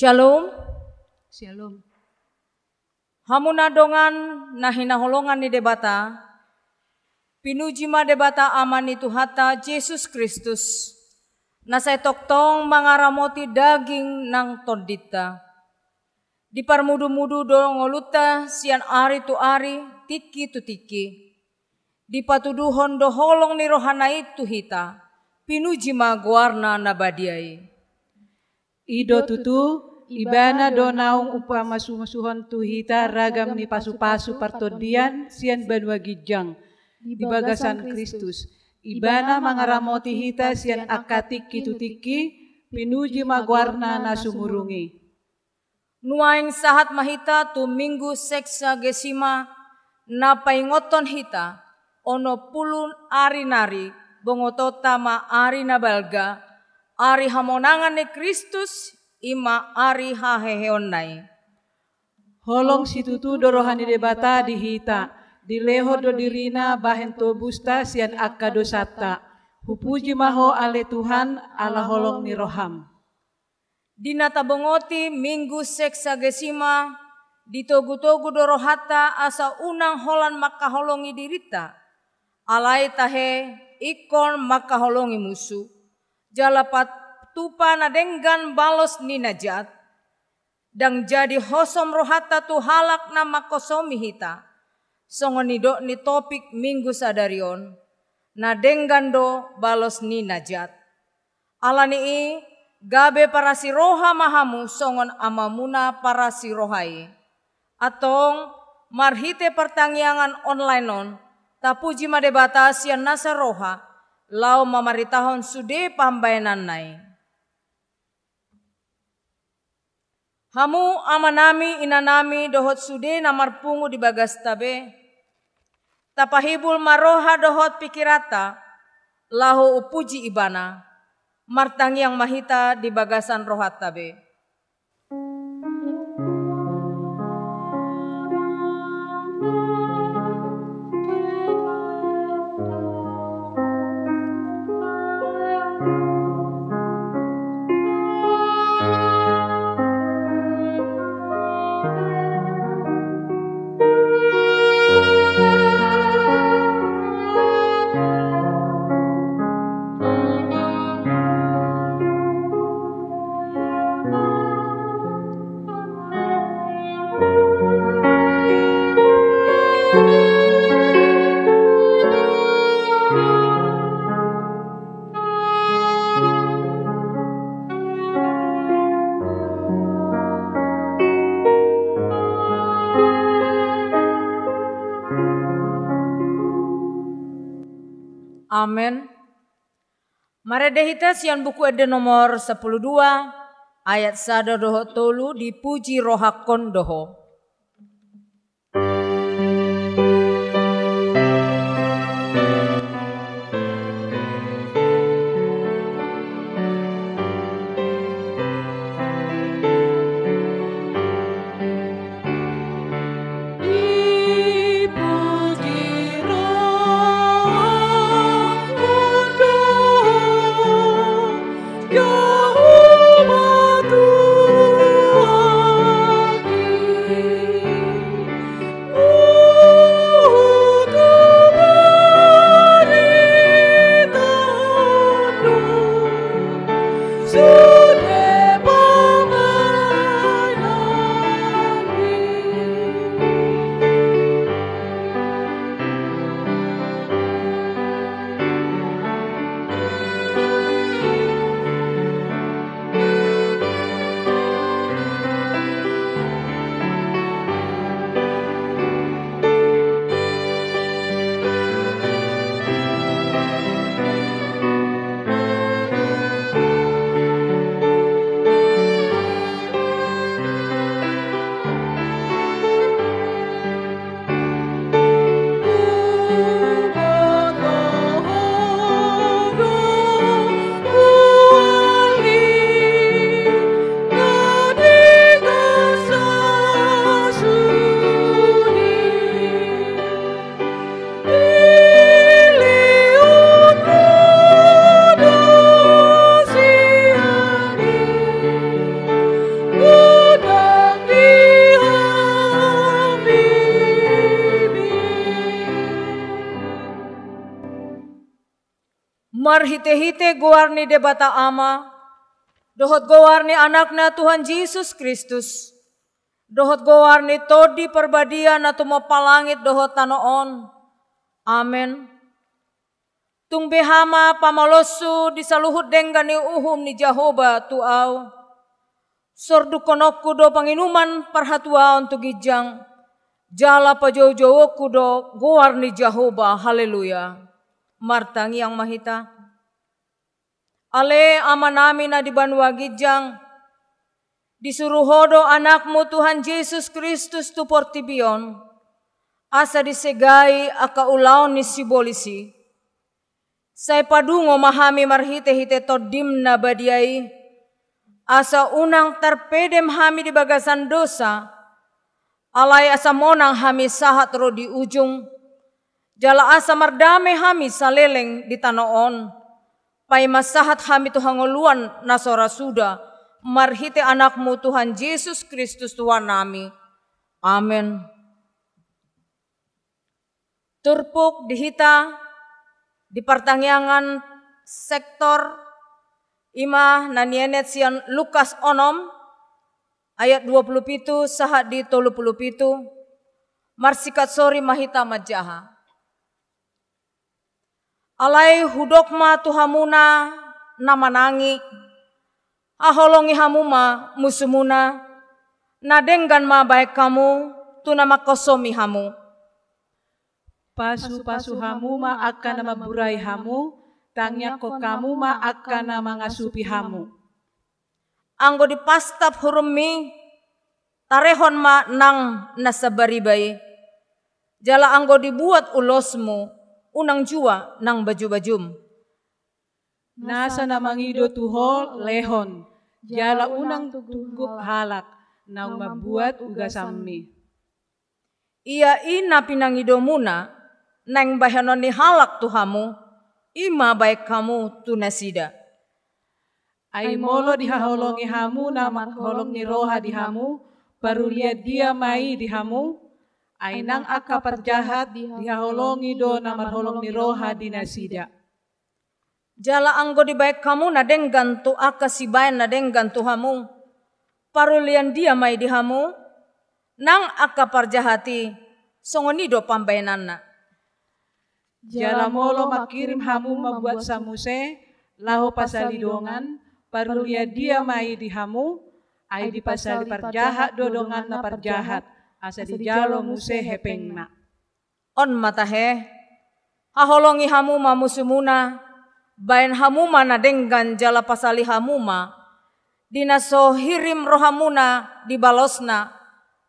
Shalom. Shalom. Hamuna dongan nahina holongan ni debata. Pinujima debata amani Tuhata Yesus Kristus. Nasay toktong mangaramoti daging nang tondita. Di parmudu-mudu dongoluta sian ari tu ari, tiki tu tiki. Di patuduhon doholong ni rohanai Tuhita. Pinujima guarna nabadiai. Ido tutu ibana donaung upama sumusuhon Tuhita ragam ni pasu-pasu partodian sian banua gijang di bagasan Kristus. Ibana mangaramoti hita sian akatik kitutiki pinuji magwarna na sumurungi. Nuaing sahat mahita tu minggu seksa gesima na paingoton hita ono pulun ari nari bongotota ma ari nabalga ari hamonangan ni Kristus ima ari haheheonai. Holong situtu dorohani debata di hita. Dileho do dirina bahento busta sian akka dosata. Hupuji maho ale Tuhan ala holong ni roham. Dina tabongoti minggu seksagesima ditogu-togu dorohata asa unang holan makaholongi dirita. Alai tahe ikon makaholongi musuh. Jalapat tupa na denggan balos ni najat. Dang jadi hosom rohata tu halak na makosomi hita. Songonido ni topik minggu sadarion na denggando balos ni najat. Alani i gabe para si roha mahamu songon amamuna para si rohai. Atong marhite pertangyangan online on tapuji madebata sian nasa roha lau mamaritahon sude pambayanan nai. Hamu amanami inanami dohot sude namarpungu di bagas tabe. Tapahibul maroha dohot pikirata, lahu upuji ibana, martang yang mahita di bagasan rohat tabe. Amen. Maredehita sian buku ede nomor 12 ayat 1 doho tolu dipuji rohakon doho. Dipuji roh kudus. Marhite-hite goarni debata ama, dohot goarni anakna Tuhan Yesus Kristus, dohot goarni todi perbadia na tumapalangit dohot tanoon. Amen. Tung behama pamalosu disaluhut denggan ni uhum ni Jehovah tuau. Sordu konokku do panginuman parhatuaon tu gijang. Jala pajow-jowku do goarni Jehovah. Haleluya. Martangi yang mahita. Ale amanami na di banwa gijang. Disuruh hodo anakmu Tuhan Yesus Kristus tu portibion. Asa disegai aka ulaon ni sibolisi. Say padungo mahami marhite-hite todim na badiai. Asa unang terpedem hami di bagasan dosa. Alay asa monang hami sahat ro di ujung. Jala asa mardame hami saleleng di tanoon. Pai masahat hami tuhangoluan nasora suda. Marhite anakmu Tuhan Yesus Kristus Tuhan nami. Amen. Turpuk dihita di pertangyangan sektor ima nanienet sian Lukas onom ayat 27 sahat di 37 marsikat sori mahita majaha. Alai hudokma tuhamuna namanangi, aholongi hamuma musumuna, nadenggan ma baik kamu, tunama kosomi hamu. Pasu-pasu hamu ma akan nama burai hamu, tangnya ko kamu ma akan nama ngasupi hamu. Anggo dipastap hurumi, tarehon ma nang nasabaribai. Jala anggo dibuat ulosmu, unang jua nang baju-bajum. Nasa namangido tuho lehon, jala unang tuguk halak, nang mabuat ugasami. Ia ina pinangido muna, nang bahanon ni halak tuhamu, ima baik kamu tunasida. Ay molo dihaholongi hamu nama holong ni roha di hamu, baru lihat dia mai di hamu, ay nang aka perjahat dihaholongi do nama holong ni roha di nasida. Jala anggo di baik kamu nadenggan tu aka sibayan nadenggan tuhamu, parulian dia mai di hamu, nang aka perjahati, songonido pambayananna. Jala molo makirim hamu membuat samuse, laho pasalidongan, parulia dia mai di hamu, ay di pasal perjahat dodongan na perjahat, asa di jalo muse hepengna. On matahe, haholongi hamu mamusumuna, bayan hamu mana denggan jala pasali hamu ma, dinaso hirim rohamuna dibalosna,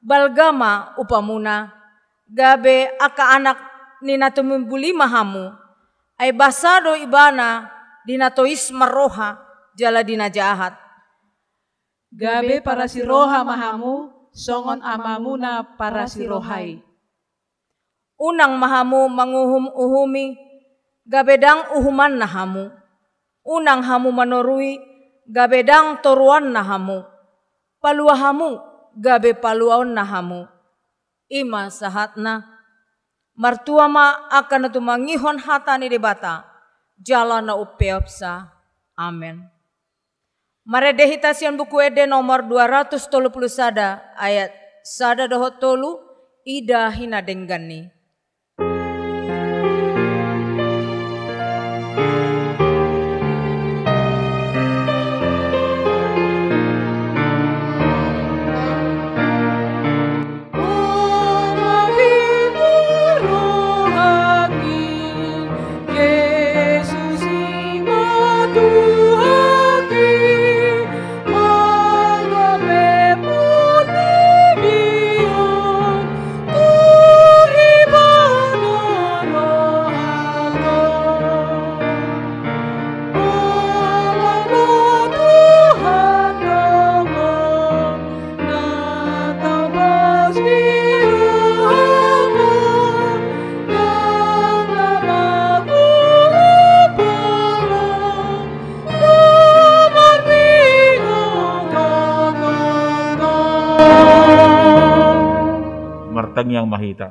balgama upamuna, gabe aka anak ninatumimbuli mahamu, ay basado ibana dinatois maroha jala dinajahat. Gabe para si roha mahamu, songon amamu na para si rohai. Unang mahamu manguhum-uhumi, gabedang uhuman na hamu. Unang hamu manorui, gabedang toruan na hamu. Palua hamu, gabe paluaon na hamu. Ima sahat na. Martua ma akan natumangihon hata ni debata, jala na upeopsa. Amen. Maredehita sian buku ede nomor 230 sada ayat sada dohot tolu ida hina denggani. Yang mahita.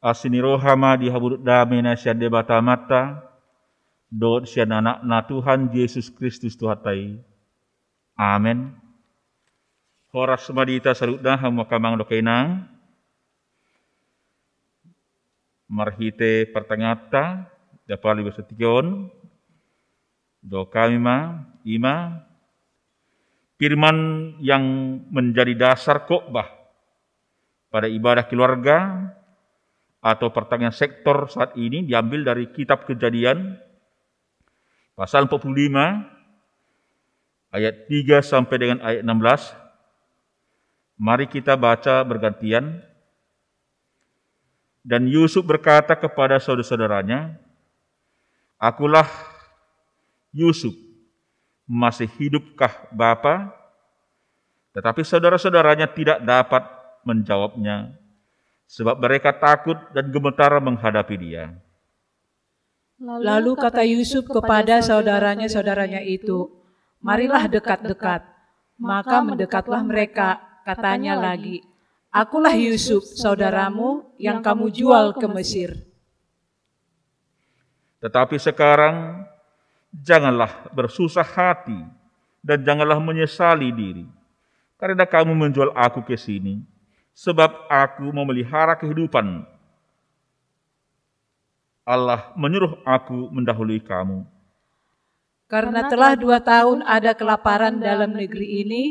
Asini rohama dihabur dame na siya debata mata, do sian anak na Tuhan Yesus Kristus Tuhatai. Amen. Horas madita salutna hamu kamang do kainang. Marhite pertangata dapali bersetikion do kami ima firman yang menjadi dasar khotbah pada ibadah keluarga atau pertanyaan sektor saat ini diambil dari kitab Kejadian pasal 45 ayat 3 sampai dengan ayat 16. Mari kita baca bergantian. Dan Yusuf berkata kepada saudara-saudaranya, "Akulah Yusuf, masih hidupkah Bapa?" Tetapi saudara-saudaranya tidak dapat menjawabnya, sebab mereka takut dan gemetar menghadapi dia. Lalu kata Yusuf kepada saudaranya itu, "Marilah dekat-dekat." Maka mendekatlah mereka, katanya lagi, "Akulah Yusuf, saudaramu yang kamu jual ke Mesir." Tetapi sekarang janganlah bersusah hati dan janganlah menyesali diri, karena kamu menjual aku ke sini, sebab aku memelihara kehidupan. Allah menyuruh aku mendahului kamu. Karena telah 2 tahun ada kelaparan dalam negeri ini,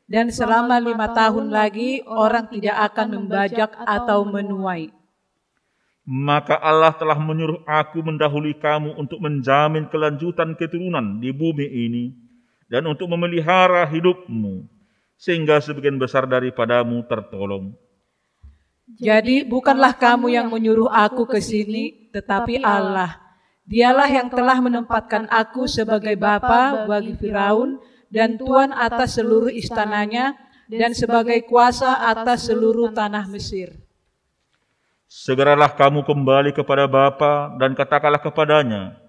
dan selama 5 tahun lagi orang tidak akan membajak atau menuai. Maka Allah telah menyuruh aku mendahului kamu untuk menjamin kelanjutan keturunan di bumi ini dan untuk memelihara hidupmu, sehingga sebagian besar daripadamu tertolong. Jadi bukanlah kamu yang menyuruh aku ke sini, tetapi Allah. Dialah yang telah menempatkan aku sebagai bapa bagi Firaun dan tuan atas seluruh istananya, dan sebagai kuasa atas seluruh tanah Mesir. Segeralah kamu kembali kepada bapa dan katakanlah kepadanya,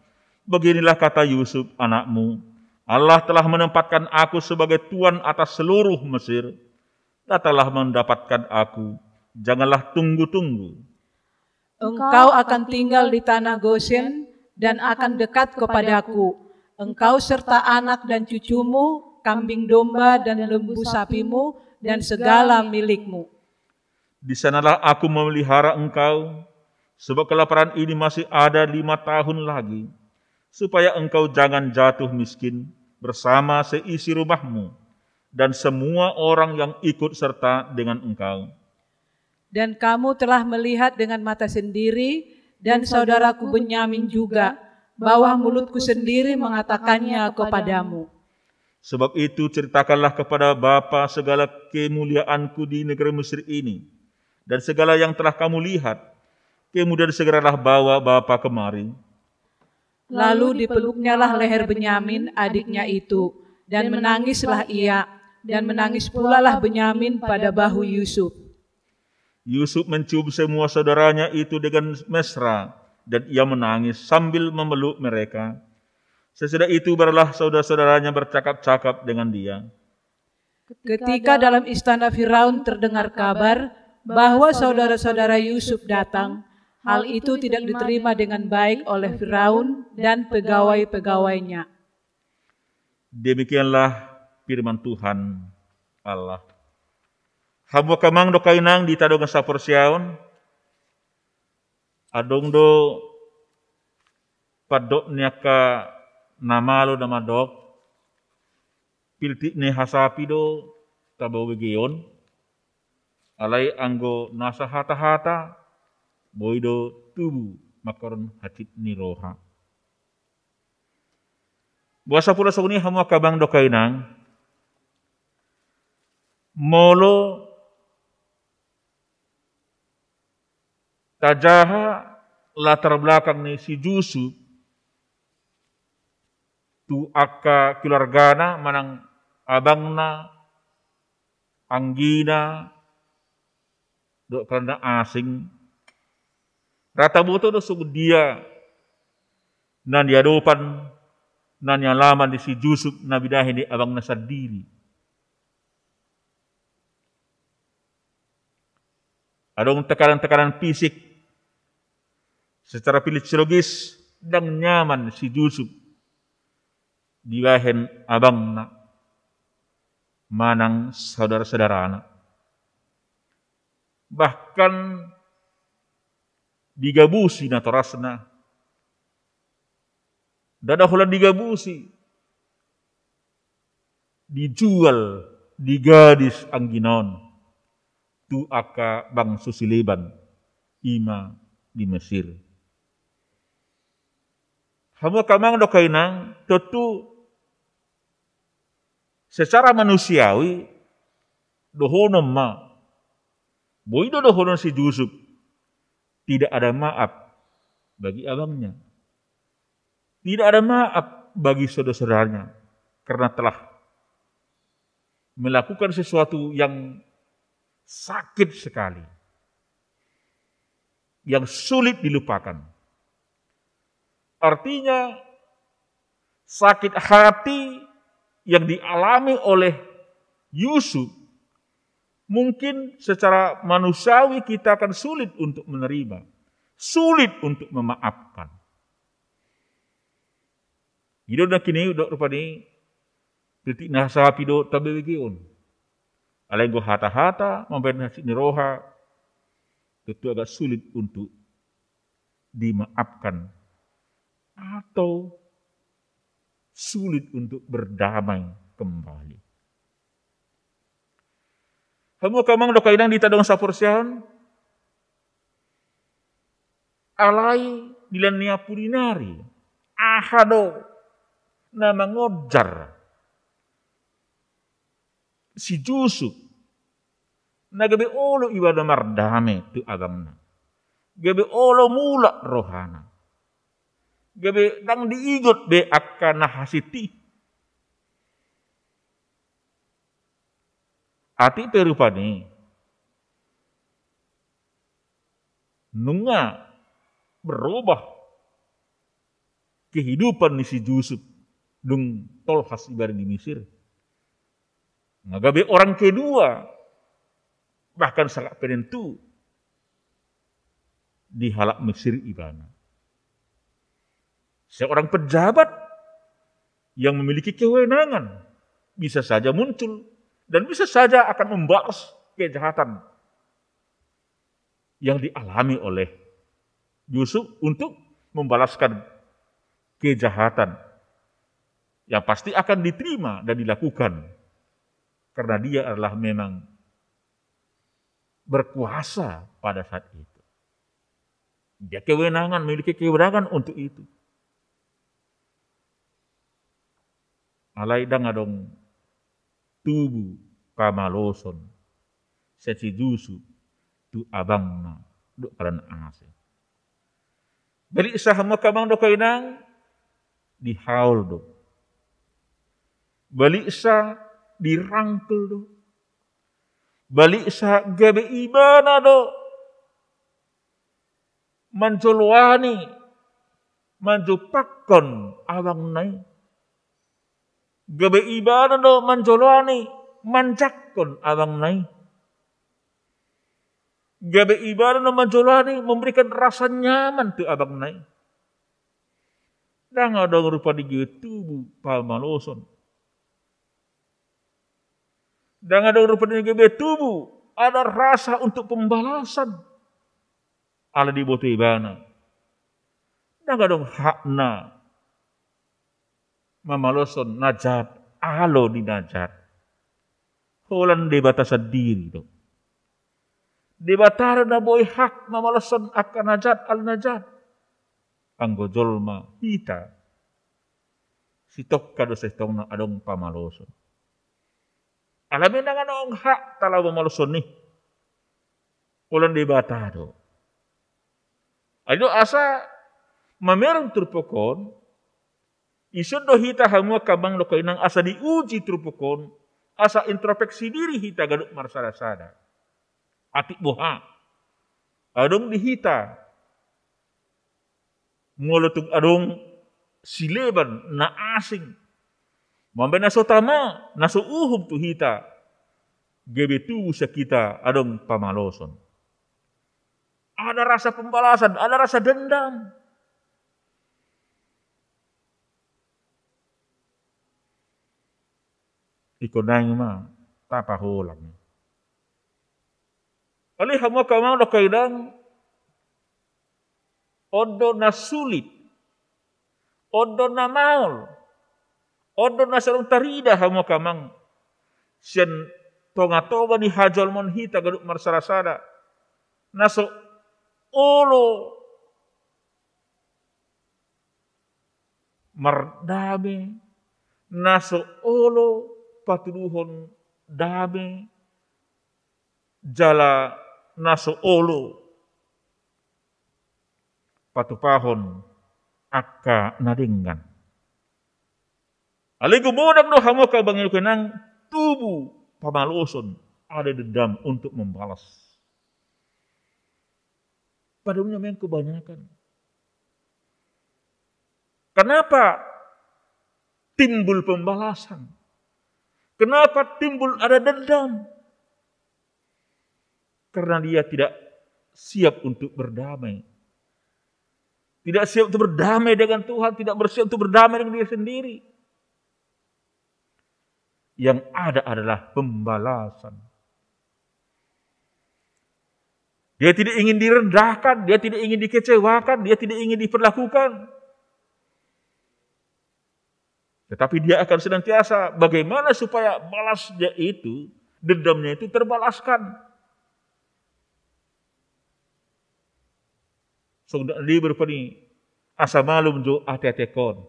beginilah kata Yusuf anakmu, Allah telah menempatkan aku sebagai tuan atas seluruh Mesir. Datanglah mendapatkan aku, janganlah tunggu-tunggu. Engkau akan tinggal di tanah Goshen dan akan dekat kepadaku. Engkau serta anak dan cucumu, kambing domba dan lembu sapimu, dan segala milikmu. Di sanalah aku memelihara engkau, sebab kelaparan ini masih ada 5 tahun lagi, supaya engkau jangan jatuh miskin bersama seisi rumahmu, dan semua orang yang ikut serta dengan engkau. Dan kamu telah melihat dengan mata sendiri, dan saudaraku Benyamin juga, bahwa mulutku sendiri mengatakannya kepadamu. Sebab itu ceritakanlah kepada Bapa segala kemuliaanku di negeri Mesir ini, dan segala yang telah kamu lihat. Kemudian segeralah bawa Bapa kemari. Lalu dipeluknyalah leher Benyamin adiknya itu, dan menangislah ia, dan menangis pula lah Benyamin pada bahu Yusuf. Yusuf mencium semua saudaranya itu dengan mesra, dan ia menangis sambil memeluk mereka. Sesudah itu barulah saudara-saudaranya bercakap-cakap dengan dia. Ketika dalam istana Firaun terdengar kabar bahwa saudara-saudara Yusuf datang, hal itu tidak diterima dengan baik oleh Firaun dan pegawai-pegawainya. Demikianlah firman Tuhan Allah. Hamu kamang do kainang di tadong sapor siaon, adong do padok niaka namalo namadok, pilti ne hasapi do tabawegeon, alai anggo nasa hata-hata, boido tubu makaron hatit ni roha. Buasa pula suni hamu kabang do kainang, molo tajaha latar belakang ni si Yusuf tu akka keluargana manang abangna anggina do karena asing rata buto do sugud dia nan diadopan nan nyalaman di si Yusuf na bidahin di abangna sendiri. Adong tekanan-tekanan fisik secara fisiologis dan nyaman si Yusuf diwahen abangna manang saudara-saudarana. Bahkan digabusi na torasna. Dadahulan digabusi. Dijual di gadis ang ginon. Tu aka bang susiliban ima di Mesir. Hamu kamang do kainang tentu secara manusiawi dohonom ma. Boido dohonom si Yusuf tidak ada maaf bagi abangnya. Tidak ada maaf bagi saudara-saudaranya karena telah melakukan sesuatu yang sakit sekali, yang sulit dilupakan. Artinya sakit hati yang dialami oleh Yusuf mungkin secara manusiawi kita akan sulit untuk menerima, sulit untuk memaafkan. Hidup na kini udah rupani titik nasa pido tabi wigiun. Alay go hata-hata mampen ni roha itu agak sulit untuk dimaafkan atau sulit untuk berdamai kembali. Kamu kamang do kainang ditadong sa porsyan alay dilan niya purinari ahado na mangojar si Yusuf na gabi olo iwa na mardame tu agangna. Gabi olo mula rohana. Gabi dang diigot be akka nahasiti. Ati perupani nunga berubah kehidupan ni si Yusuf dung tolhas ibarat di Mesir. Ngagabi orang kedua bahkan sangat penentu di halak Mesir ibana. Seorang pejabat yang memiliki kewenangan bisa saja muncul dan bisa saja akan membalas kejahatan yang dialami oleh Yusuf untuk membalaskan kejahatan yang pasti akan diterima dan dilakukan karena dia adalah memang berkuasa pada saat itu. Dia memiliki kewenangan untuk itu. Alay dang adong tubuh kamaloson seci Yusuf tu abangna do kalan ase. Bali isa mo kamang do kainang dihaul do. Bali isa dirangkel do. Bali isa gabe ibana do. Manjolwani manjupakon abang nai. Gabe ibana do manjolwani manjakkon abang nai. Gabe ibana do manjolwani memberikan rasa nyaman tu abang nai. Dan ada rupa di tubuh pamaloson. Dan ada rupa di tubuh ada rasa untuk pembalasan. Ala di boto ibana. Dan ada hakna mamaloson najat alo di najat. Holan de batasan diri do. De batara na boy hak mamaloson akan najat al najat. Anggo jolma hita. Sitok kado setong na adong pamaloson. Alamin na nga noong hak talaw mamaloson ni. Holan de batado. Ayo asa mamerong trupokon, isod do hita hamua kabang lo kainang asa diuji trupokon, asa introspeksi diri hita gaduk marsada-sada. Atik buha, adong dihita, ngolotug adong sileban na asing, mambe naso tama, naso uhub tu hita, gebetu sa kita adong pamaloson. Ada rasa pembalasan, ada rasa dendam. ikonang ma tapaholang. Ali hamo kamang do kaidang odo na sulit, odo na maul, odo na sarong tarida hamo kamang siyan tonga-tonga ni hajal mon hita gaduk marsarasada naso olo mardame naso olo patuduhon dame jala naso olo patupahon akka nadinggan. Aligo bodang do hamo ka bangil kenang tubuh pamaloson ada dendam untuk membalas. Padahal memang kebanyakan. Kenapa timbul pembalasan? Kenapa timbul ada dendam? Karena dia tidak siap untuk berdamai. Tidak siap untuk berdamai dengan Tuhan, tidak bersiap untuk berdamai dengan diri sendiri. Yang ada adalah pembalasan. Dia tidak ingin direndahkan, dia tidak ingin dikecewakan, dia tidak ingin diperlakukan. Tetapi dia akan senantiasa bagaimana supaya balasnya itu, dendamnya itu terbalaskan. So, dia berpani asa malum jo ate-atekon.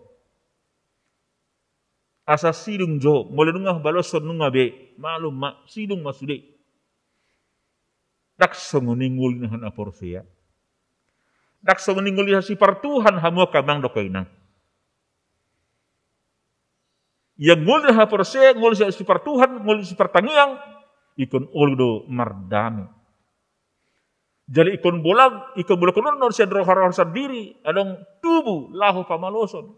Asa sidung jo, mulai nungah baloson nungah be, malum mak sidung masude. Dak songuningul nahan aporsia. Dak songuningul si partuhan hamu kamang dokoinang. Yang ngul nahan aporsia, ngul si partuhan, ngul si partangiang, ikon oldo mardami. Jadi ikon bolag konon siya rohar sendiri, adong tubuh lahu pamaloson.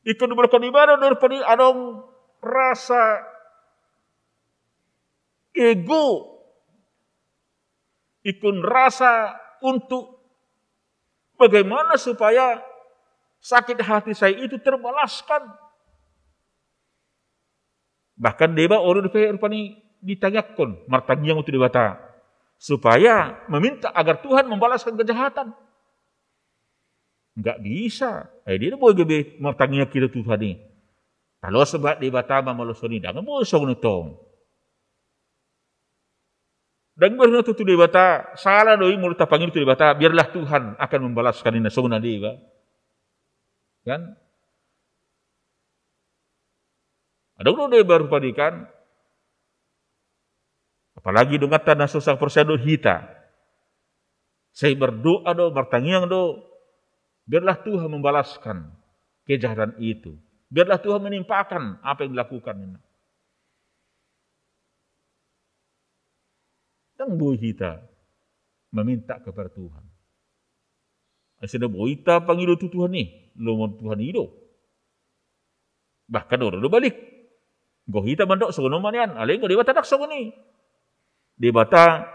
Ikon bolag ibadah daripada adong rasa ego. Ikon rasa untuk bagaimana supaya sakit hati saya itu terbalaskan. Bahkan deba orang ditanyakan martangiang untuk dibata. Supaya meminta agar Tuhan membalaskan kejahatan. Enggak bisa. Dia boleh gebe martangiang kita Tuhan ni. Kalau sebab dibatama malosoni, jangan boleh song nutong. Dan berhenti tu dibata, salah doi mulut tapangin tu dibata, biarlah Tuhan akan membalaskan ini song nadi, kan? Ada orang dia baru padikan. Apalagi dongatan na susah persado hita. Saya berdoa do, bertangiang do. Biarlah Tuhan membalaskan kejahatan itu. Biarlah Tuhan menimpakan apa yang dilakukan. Dan boy hita meminta kepada Tuhan. Asina boy hita pangido tu Tuhan ni. Lumon Tuhan hidup. Bahkan orang do balik. Go hita mandok sono manian. Aleng go dewa tadak sono ni. Debata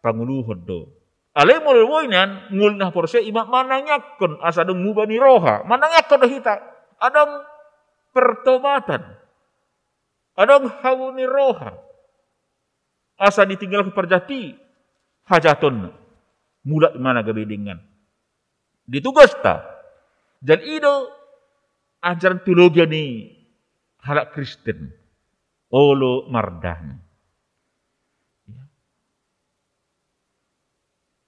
panguluhod do. Alay mo lulwoynan, ngul na porse, ima manangakon asadong mubani roha. Manangakon na hita. Adong pertobatan. Adong hawuni roha. Asa ditinggal ke perjati. Hajaton. Mula mana gabidingan. Ditugas ta. Dan ido ajaran teologi ni halak Kristen. Olo mardan.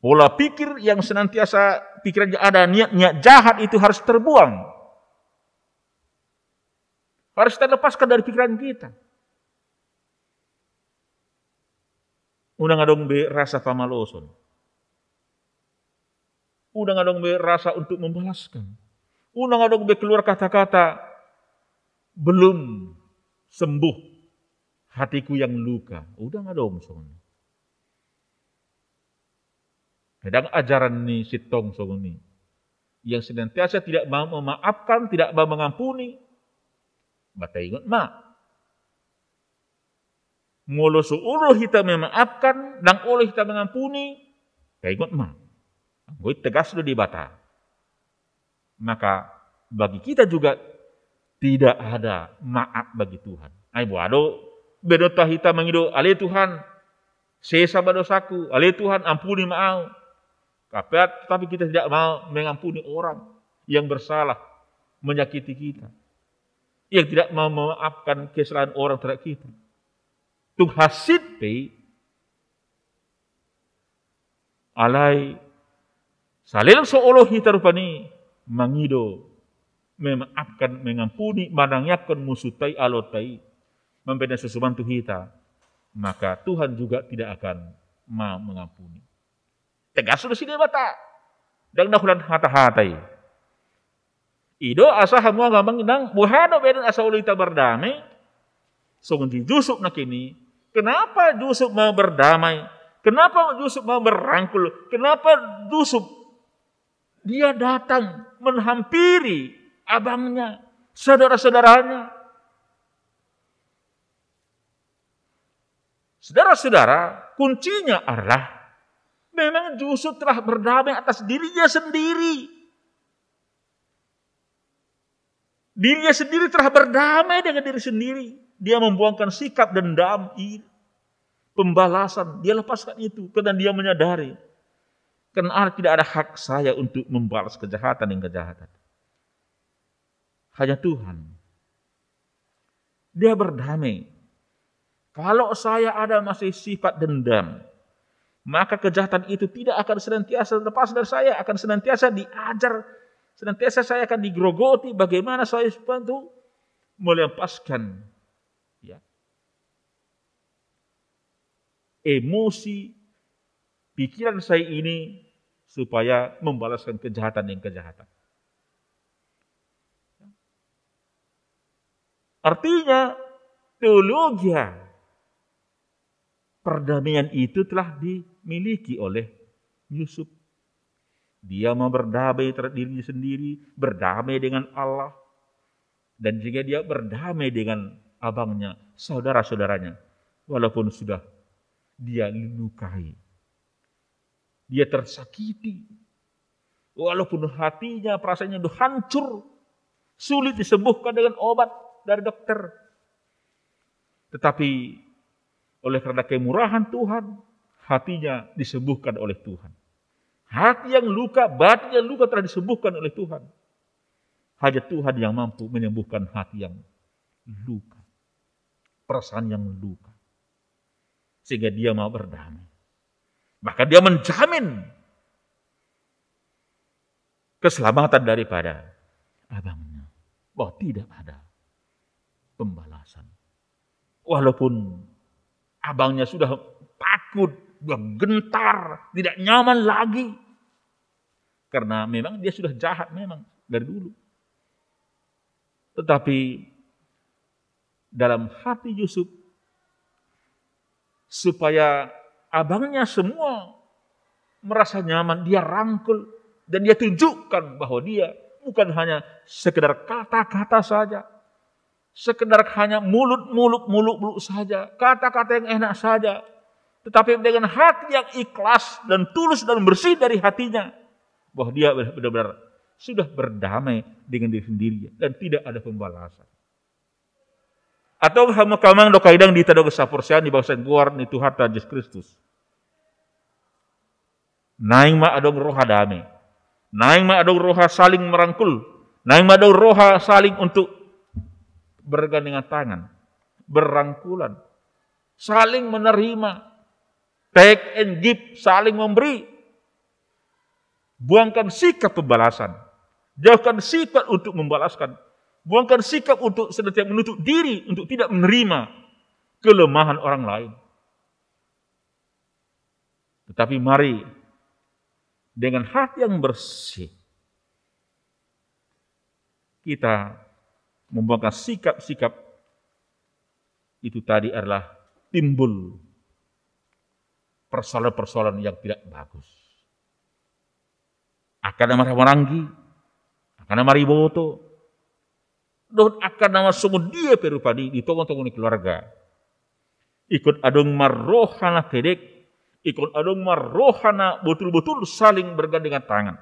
Pola pikir yang senantiasa pikirannya ada niat jahat itu harus terbuang. Harus terlepaskan dari pikiran kita. Unang adong be rasa pamaloson. Unang adong be rasa untuk membalaskan. Unang adong be keluar kata-kata belum sembuh hatiku yang luka. Udah adong soalnya. Kadang ajaran ni sitong sogoni yang senantiasa tidak mau memaafkan, tidak mau mengampuni. Bata ingat mak. Molo suuluh kita memaafkan dan oleh kita mengampuni, kaya ingat mak. Gue tegas dulu di bata. Maka bagi kita juga tidak ada maaf bagi Tuhan. Ai buado benota hita mangido, ale Tuhan, sesa dosaku, ale Tuhan ampuni mau. Tapi kita tidak mau mengampuni orang yang bersalah, menyakiti kita. Yang tidak mau memaafkan kesalahan orang terhadap kita. Tung hasid pe alai salil seolah hita rupani mangido memaafkan, mengampuni, manangyakan musutai alotai, membeda sesuatu kita, maka Tuhan juga tidak akan mau mengampuni. Tegas sudah sini bata, dan dahulan hata-hatai. Ido asa hamua ngambang nang buhado beden asa ulita berdamai, songon Yusuf nak ini. Kenapa Yusuf mau berdamai? Kenapa Yusuf mau berangkul? Kenapa Yusuf dia datang menghampiri abangnya, saudara-saudaranya? Saudara-saudara, kuncinya adalah memang Yusuf telah berdamai atas dirinya sendiri. Dirinya sendiri telah berdamai dengan diri sendiri. Dia membuangkan sikap dendam, pembalasan. Dia lepaskan itu karena dia menyadari. Karena tidak ada hak saya untuk membalas kejahatan dengan kejahatan. Hanya Tuhan. Dia berdamai. Kalau saya ada masih sifat dendam, maka kejahatan itu tidak akan senantiasa lepas dari saya, akan senantiasa diajar, senantiasa saya akan digrogoti bagaimana saya itu melepaskan emosi, pikiran saya ini supaya membalaskan kejahatan yang kejahatan. Artinya teologi perdamaian itu telah dimiliki oleh Yusuf. Dia mau berdamai terhadap dirinya sendiri, berdamai dengan Allah, dan juga dia berdamai dengan abangnya, saudara-saudaranya, walaupun sudah dia dilukai, dia tersakiti, walaupun hatinya perasaannya sudah hancur, sulit disembuhkan dengan obat dari dokter. Tetapi oleh karena kemurahan Tuhan, hatinya disembuhkan oleh Tuhan. Hati yang luka, batin yang luka telah disembuhkan oleh Tuhan. Hanya Tuhan yang mampu menyembuhkan hati yang luka, perasaan yang luka. Sehingga dia mau berdamai. Maka dia menjamin keselamatan daripada abangnya. Bahwa tidak ada pembalasan. Walaupun abangnya sudah takut, gentar, tidak nyaman lagi. Karena memang dia sudah jahat memang dari dulu. Tetapi dalam hati Yusuf, supaya abangnya semua merasa nyaman, dia rangkul dan dia tunjukkan bahwa dia bukan hanya sekedar kata-kata saja, sekedar hanya mulut saja, kata-kata yang enak saja, tetapi dengan hati yang ikhlas dan tulus dan bersih dari hatinya, bahwa dia benar-benar sudah berdamai dengan diri sendiri dan tidak ada pembalasan. Atau hama kamang do kaidang di tado kesapursian di bawah guar ni Tuhan Yesus Kristus. Naing ma adong roha damai. Naing ma adong roha saling merangkul. Naing ma adong roha saling untuk bergandengan tangan, berangkulan, saling menerima, take and give, saling memberi. Buangkan sikap pembalasan. Jauhkan sifat untuk membalaskan. Buangkan sikap untuk senantiasa menutup diri, untuk tidak menerima kelemahan orang lain. Tetapi mari dengan hati yang bersih kita membuangkan sikap-sikap itu tadi adalah timbul persoalan-persoalan yang tidak bagus. Akan nama maranggi, akan nama riboto, don akan nama semua dia perupadi di tongong-tongong keluarga. Ikut adong marrohana kedek, ikut adong marrohana betul-betul saling bergandengan tangan,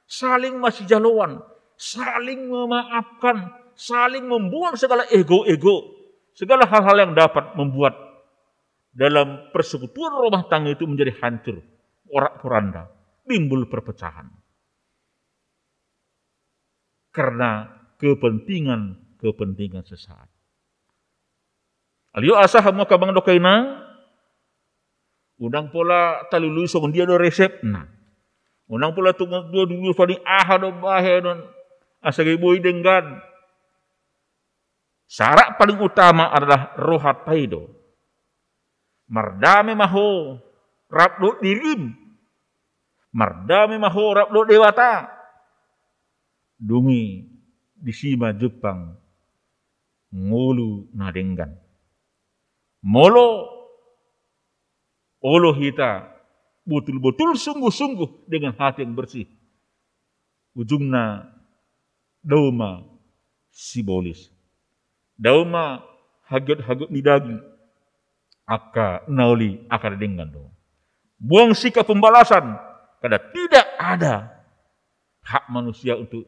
saling masih jaluan, saling memaafkan, saling membuang segala ego-ego, segala hal-hal yang dapat membuat dalam persekutuan rumah tangga itu menjadi hancur, porak-poranda, timbul perpecahan. Karena kepentingan sesaat. Aliyo asa hamu kabang dokaina, unang pola talului song dia do resep na. Unang pola tungang dua dulu fani aha do bahe don asage boy denggan. Syarat paling utama adalah rohat taido. Mardame maho rabdo dirim. Mardame maho rabdo dewata. Dungi disima Jepang ngulu na denggan. Molo olo hita betul-betul sungguh-sungguh dengan hati yang bersih. Ujungna dauma simbolis. Dauma hagut-hagut di daging. Aka nauli akan dengan do. Buang sikap pembalasan karena tidak ada hak manusia untuk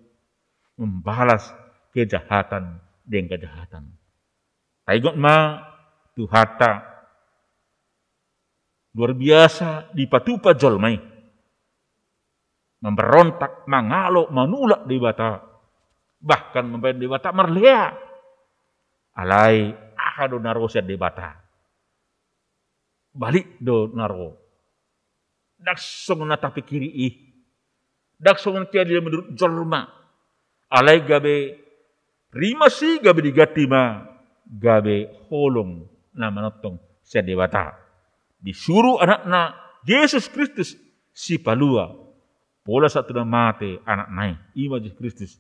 membalas kejahatan dengan kejahatan. Taigot ma tuhata luar biasa dipatupa jolmai. Memberontak, mangalok, manulak dewata. Bahkan membayar dewata merlea. Alai akado naro siya dewata. Balik do naro. Daksong na tapi kiri ih. Daksong na tiya dia menurut jolma. Alai gabe rimasi gabe digatima. Gabe holong na manotong siya dewata. Disuruh anak-anak Yesus Kristus si palua. Pola satu na mate anak nai. Ima Yesus Kristus.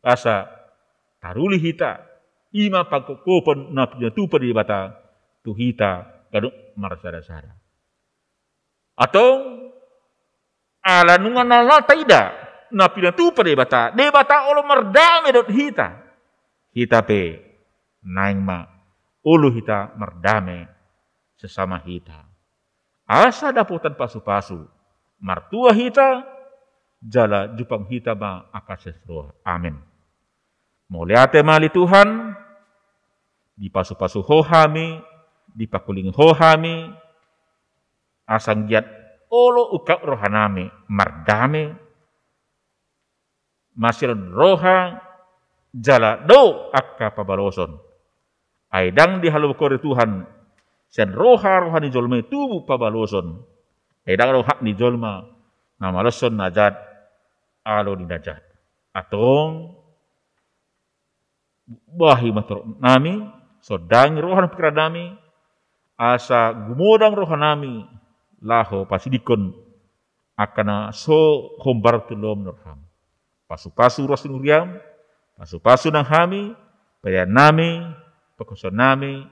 Asa taruli hita. Ima pagkukupon na pinatupa di bata. Tuhita kaduk marasada-sada. Atau alanungan na taida. Na pinatupa di bata. Di bata olo merdame dot hita. Hita pe. Naing ma. Ulu hita merdame. Sesama hita. Asa daputan pasu-pasu. Martua hita. Jala jupang hita ma akasesroh. Amin. Moliate mali Tuhan. Di pasu-pasu hohami. Di pakuling hohami. Asang giat olo ukap rohanami. Mardame. Masilon roha. Jala do akka pabaloson. Aidang dihalukori Tuhan. Sen roha rohani jolma tubuh pabaloson. Edang roha ni jolma namaloson najat alo di najat. Atong bahi matur nami sodang rohan pikiran nami asa gumodang rohan nami laho pasidikon akana so hombar tulom nurham. Pasu-pasu rosin uriam, pasu-pasu nang hami, paya nami, pakuson nami,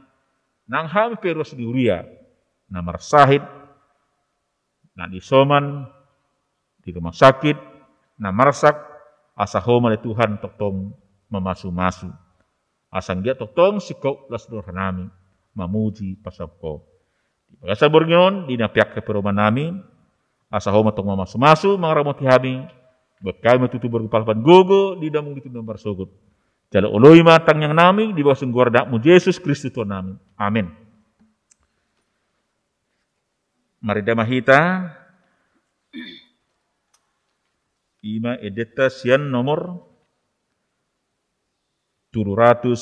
nang hami peros di uria, na marsahid, na disoman, di rumah sakit, na marsak, asa homa di Tuhan toktong memasu-masu. Asang dia toktong sikau las doha nami, mamuji pasapko. Di bagasa bornyon, di napiak ke perumahan nami, asa homa tong memasu-masu, mangaramoti hami, bekal matutu berkepalapan gogo, di damung itu nomor sogut. Jala uloi matang yang nami di bawah sungguardakmu Yesus Kristus Tuhan nami. Amin. Mari damahita. Ima edeta sian nomor 700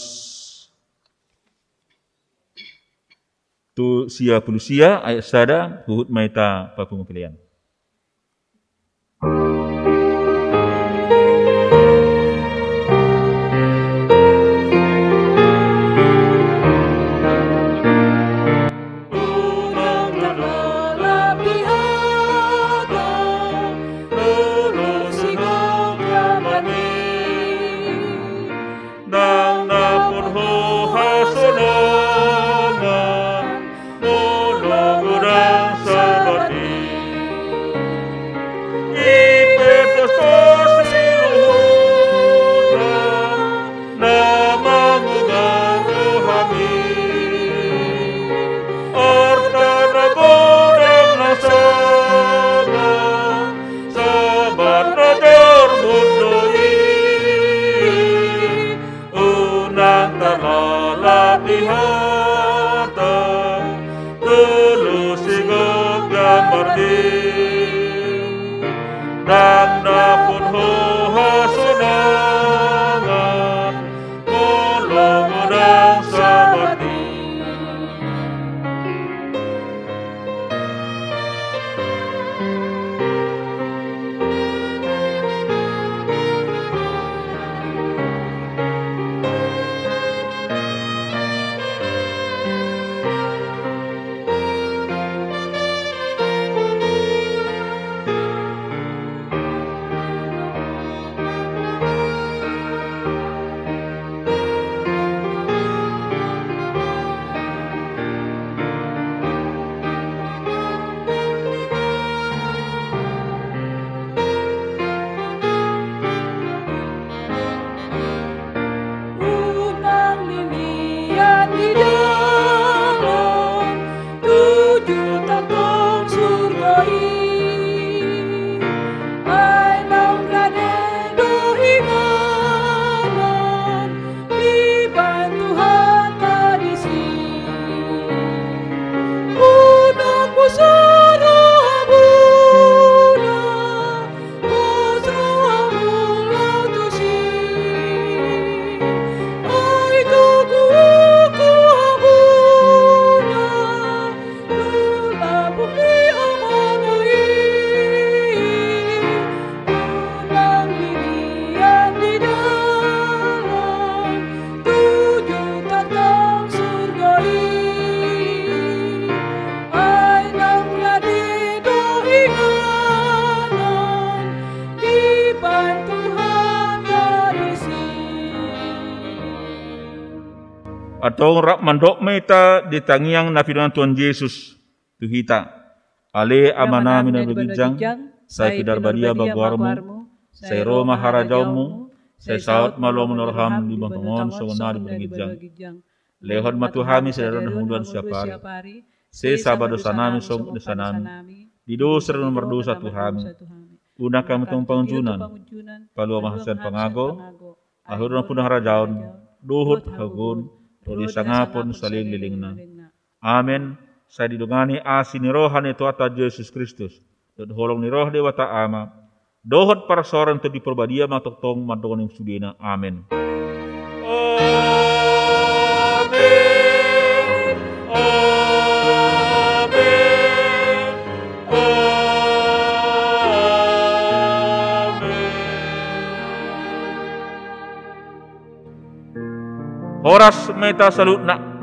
tu sia pulusia ayat sada huhut maita papung pilihan. Behold. atau rak mandok meta di tangiang na firman Tuhan Yesus tuhita ale amana mina begijang sai pidar badia baguarmu sai roma harajaumu sai saut malo menorham di bangkongon sona di begijang lehon matuhami sederon hunduan siapari sai sabado sanami som sanami di dosa nomor dosa tuhami una kami tong pangunjunan palu mahasan pangago ahurna punah rajaun duhut hagun Rodi sangapon saling lilingna. Amen. Saya didungani asin rohan itu atas Yesus Kristus. Dan holong ni roh dewa ta'ama. Dohot para seorang itu diperbadia matok tong madongan yang sudina. Amen. Horas meta salutna